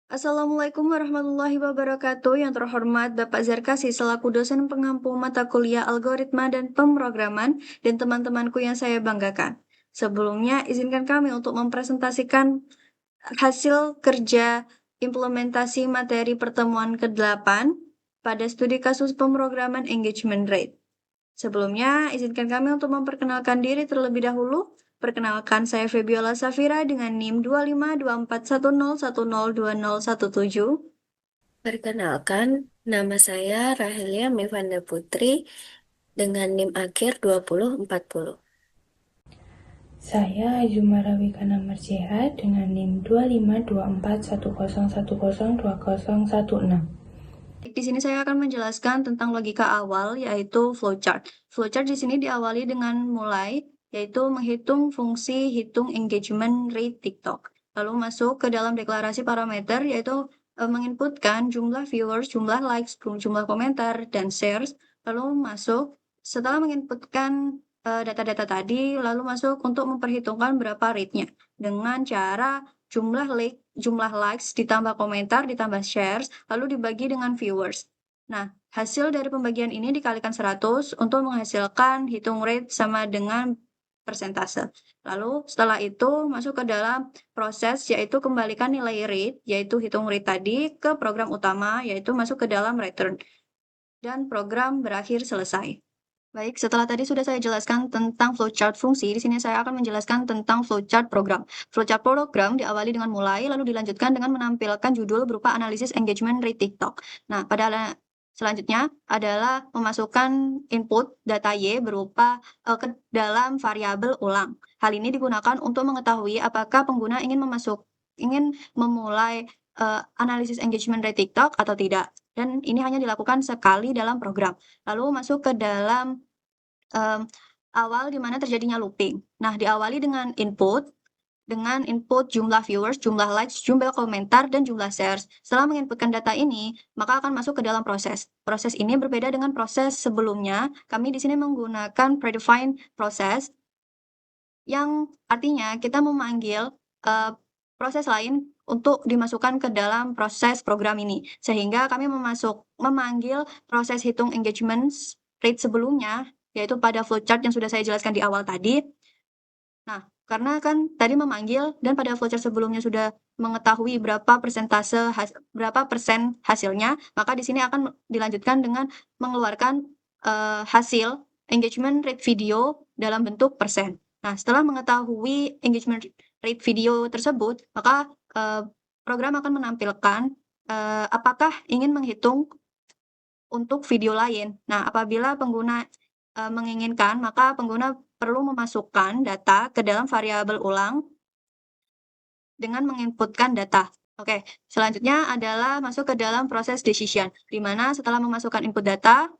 Assalamualaikum warahmatullahi wabarakatuh. Yang terhormat Bapak Zarkasi selaku dosen pengampu mata kuliah algoritma dan pemrograman dan teman-temanku yang saya banggakan. Sebelumnya, izinkan kami untuk mempresentasikan hasil kerja implementasi materi pertemuan ke-8 pada studi kasus pemrograman engagement rate. Sebelumnya, izinkan kami untuk memperkenalkan diri terlebih dahulu. Perkenalkan, saya Febiola Safira dengan NIM 25241010217. Perkenalkan, nama saya Rahelia Mevanda Putri dengan NIM akhir 2040. Saya Azumara Wikana Marjeha dengan NIM 2524101012016. Di sini saya akan menjelaskan tentang logika awal, yaitu flowchart. Flowchart di sini diawali dengan mulai, yaitu menghitung fungsi hitung engagement rate TikTok. Lalu masuk ke dalam deklarasi parameter, yaitu menginputkan jumlah viewers, jumlah likes, jumlah komentar, dan shares. Lalu masuk, setelah menginputkan data-data tadi, lalu masuk untuk memperhitungkan berapa rate-nya. Dengan cara jumlah likes ditambah komentar ditambah shares lalu dibagi dengan viewers. Nah, hasil dari pembagian ini dikalikan 100 untuk menghasilkan hitung rate sama dengan persentase. Lalu setelah itu masuk ke dalam proses yaitu kembalikan nilai rate yaitu hitung rate tadi ke program utama yaitu masuk ke dalam return. Dan program berakhir selesai. Baik, setelah tadi sudah saya jelaskan tentang flowchart fungsi, di sini saya akan menjelaskan tentang flowchart program. Flowchart program diawali dengan mulai, lalu dilanjutkan dengan menampilkan judul berupa analisis engagement rate TikTok. Nah, selanjutnya adalah memasukkan input data Y berupa ke dalam variabel ulang. Hal ini digunakan untuk mengetahui apakah pengguna ingin memulai analisis engagement rate TikTok atau tidak. Dan ini hanya dilakukan sekali dalam program. Lalu masuk ke dalam awal di mana terjadinya looping. Nah, diawali dengan input jumlah viewers, jumlah likes, jumlah komentar, dan jumlah shares. Setelah menginputkan data ini, maka akan masuk ke dalam proses. Proses ini berbeda dengan proses sebelumnya. Kami di sini menggunakan predefined proses yang artinya kita memanggil proses lain untuk dimasukkan ke dalam proses program ini. Sehingga kami memanggil proses hitung engagement rate sebelumnya, yaitu pada flowchart yang sudah saya jelaskan di awal tadi. Nah, karena kan tadi memanggil dan pada flowchart sebelumnya sudah mengetahui berapa persen hasilnya, maka di sini akan dilanjutkan dengan mengeluarkan hasil engagement rate video dalam bentuk persen. Nah, setelah mengetahui engagement rate video tersebut, maka program akan menampilkan apakah ingin menghitung untuk video lain. Nah, apabila pengguna menginginkan, maka pengguna perlu memasukkan data ke dalam variabel ulang dengan menginputkan data. Oke, selanjutnya adalah masuk ke dalam proses decision, di mana setelah memasukkan input data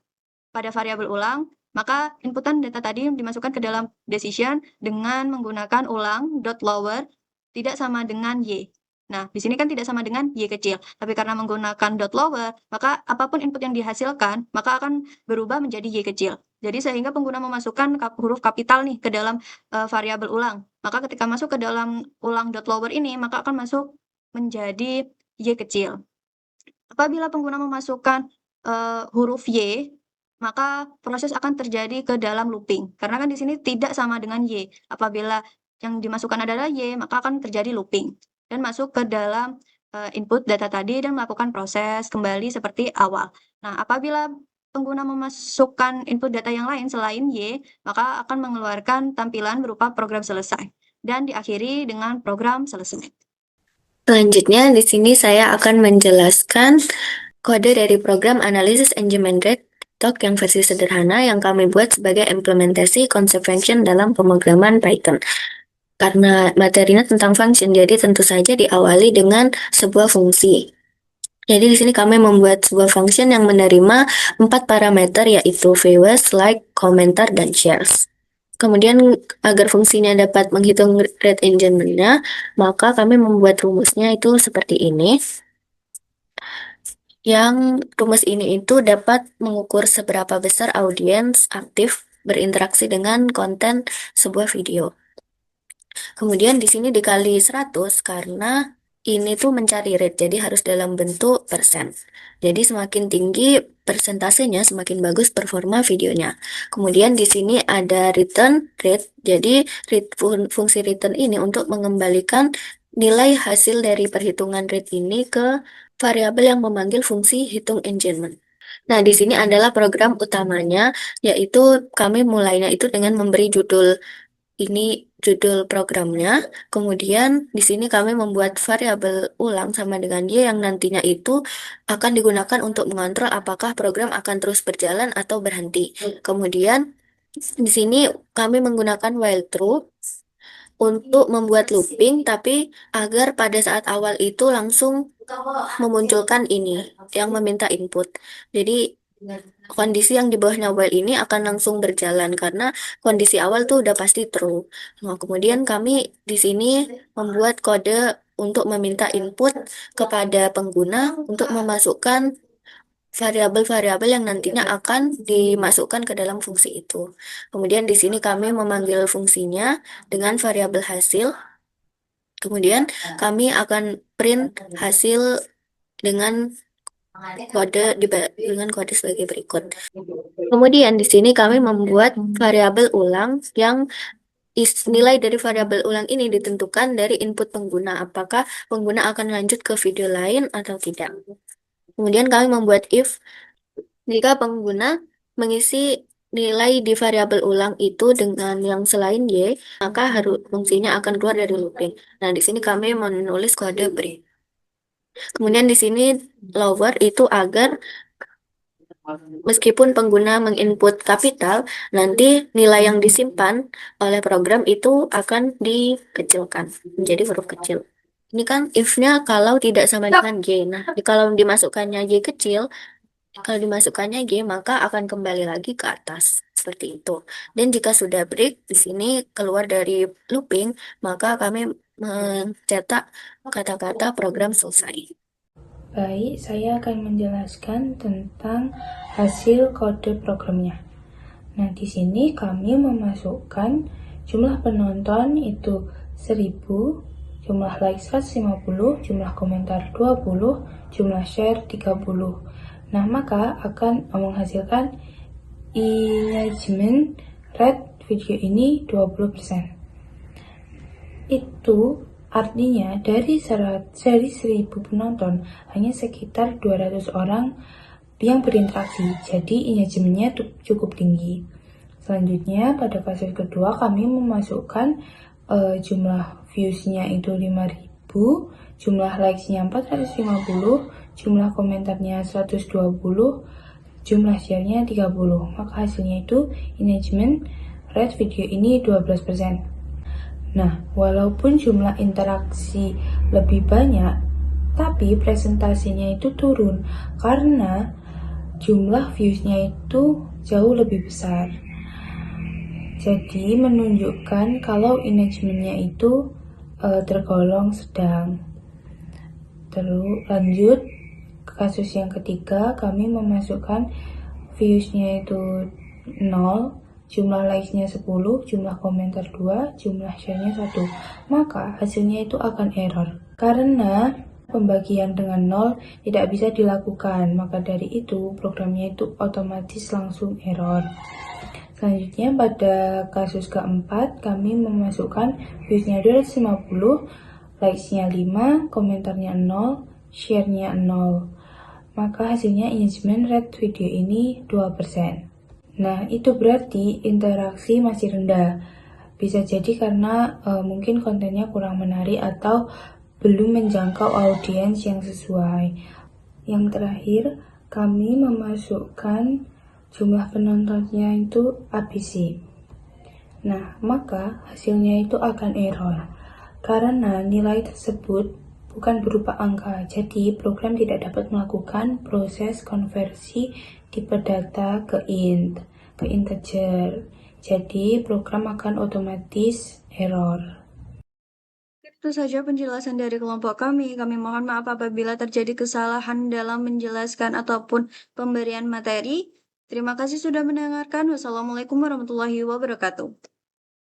pada variabel ulang, maka inputan data tadi dimasukkan ke dalam decision dengan menggunakan ulang dot lower tidak sama dengan Y. Nah, di sini kan tidak sama dengan Y kecil, tapi karena menggunakan dot lower, maka apapun input yang dihasilkan, maka akan berubah menjadi Y kecil. Jadi sehingga pengguna memasukkan huruf kapital nih ke dalam variabel ulang. Maka ketika masuk ke dalam ulang dot lower ini, maka akan masuk menjadi Y kecil. Apabila pengguna memasukkan huruf Y, maka proses akan terjadi ke dalam looping. Karena kan di sini tidak sama dengan Y. Apabila yang dimasukkan adalah Y, maka akan terjadi looping. Dan masuk ke dalam input data tadi dan melakukan proses kembali seperti awal. Nah, apabila pengguna memasukkan input data yang lain selain Y, maka akan mengeluarkan tampilan berupa program selesai. Dan diakhiri dengan program selesai. Selanjutnya, di sini saya akan menjelaskan kode dari program analisis engagement rate TikTok yang versi sederhana yang kami buat sebagai implementasi konsep function dalam pemrograman Python. Karena materinya tentang function, jadi tentu saja diawali dengan sebuah fungsi. Jadi di sini kami membuat sebuah function yang menerima 4 parameter yaitu viewers, like, komentar, dan shares. Kemudian agar fungsinya dapat menghitung rate engagement-nya, maka kami membuat rumusnya itu seperti ini. Yang rumus ini itu dapat mengukur seberapa besar audiens aktif berinteraksi dengan konten sebuah video. Kemudian di sini dikali 100 karena ini tuh mencari rate, jadi harus dalam bentuk persen. Jadi semakin tinggi persentasenya, semakin bagus performa videonya. Kemudian di sini ada return rate, jadi fungsi return ini untuk mengembalikan nilai hasil dari perhitungan rate ini ke variabel yang memanggil fungsi hitung engagement. Nah, di sini adalah program utamanya, yaitu kami mulainya itu dengan memberi ini judul programnya. Kemudian di sini kami membuat variabel ulang sama dengan dia yang nantinya itu akan digunakan untuk mengontrol apakah program akan terus berjalan atau berhenti. Kemudian di sini kami menggunakan while true untuk membuat looping, tapi agar pada saat awal itu langsung memunculkan ini yang meminta input. Jadi kondisi yang di bawahnya while ini akan langsung berjalan karena kondisi awal tuh udah pasti true. Nah, kemudian kami di sini membuat kode untuk meminta input kepada pengguna untuk memasukkan variabel-variabel yang nantinya akan dimasukkan ke dalam fungsi itu. Kemudian di sini kami memanggil fungsinya dengan variabel hasil. Kemudian kami akan print hasil dengan dengan kode sebagai berikut. Kemudian di sini kami membuat variabel ulang yang nilai dari variabel ulang ini ditentukan dari input pengguna, apakah pengguna akan lanjut ke video lain atau tidak. Kemudian kami membuat if jika pengguna mengisi nilai di variabel ulang itu dengan yang selain y, maka fungsinya akan keluar dari looping. Nah, di sini kami menulis kode break. Kemudian di sini lower itu agar meskipun pengguna menginput kapital, nanti nilai yang disimpan oleh program itu akan dikecilkan menjadi huruf kecil. Ini kan if-nya kalau tidak sama dengan y. Nah, kalau dimasukkannya y kecil, kalau dimasukkannya y, maka akan kembali lagi ke atas. Seperti itu. Dan jika sudah break, di sini keluar dari looping, maka kami mencetak kata-kata program selesai. Baik, saya akan menjelaskan tentang hasil kode programnya. Nah, di sini kami memasukkan jumlah penonton itu 1000, jumlah like 150, jumlah komentar 20, jumlah share 30. Nah, maka akan menghasilkan engagement rate video ini 20%. Itu artinya dari 1000 penonton hanya sekitar 200 orang yang berinteraksi, jadi engagementnya cukup tinggi. Selanjutnya pada kasus kedua kami memasukkan jumlah viewsnya itu 5000, jumlah likesnya 450, jumlah komentarnya 120, jumlah share-nya 30. Maka hasilnya itu engagement rate video ini 12%. Nah, walaupun jumlah interaksi lebih banyak, tapi presentasinya itu turun karena jumlah viewsnya itu jauh lebih besar. Jadi menunjukkan kalau engagementnya itu tergolong sedang. Terus lanjut ke kasus yang ketiga, kami memasukkan viewsnya itu 0, jumlah likes-nya 10, jumlah komentar 2, jumlah share-nya 1. Maka hasilnya itu akan error. Karena pembagian dengan 0 tidak bisa dilakukan, maka dari itu programnya itu otomatis langsung error. Selanjutnya pada kasus keempat, kami memasukkan viewsnya 250, likes-nya 5, komentarnya 0, share-nya 0. Maka hasilnya engagement rate video ini 2%. Nah, itu berarti interaksi masih rendah. Bisa jadi karena mungkin kontennya kurang menarik atau belum menjangkau audiens yang sesuai. Yang terakhir, kami memasukkan jumlah penontonnya itu ABC. Nah, maka hasilnya itu akan error. Karena nilai tersebut bukan berupa angka, jadi program tidak dapat melakukan proses konversi tipe data ke integer. Jadi program akan otomatis error. Itu saja penjelasan dari kelompok kami. Kami mohon maaf apabila terjadi kesalahan dalam menjelaskan ataupun pemberian materi. Terima kasih sudah mendengarkan. Wassalamualaikum warahmatullahi wabarakatuh.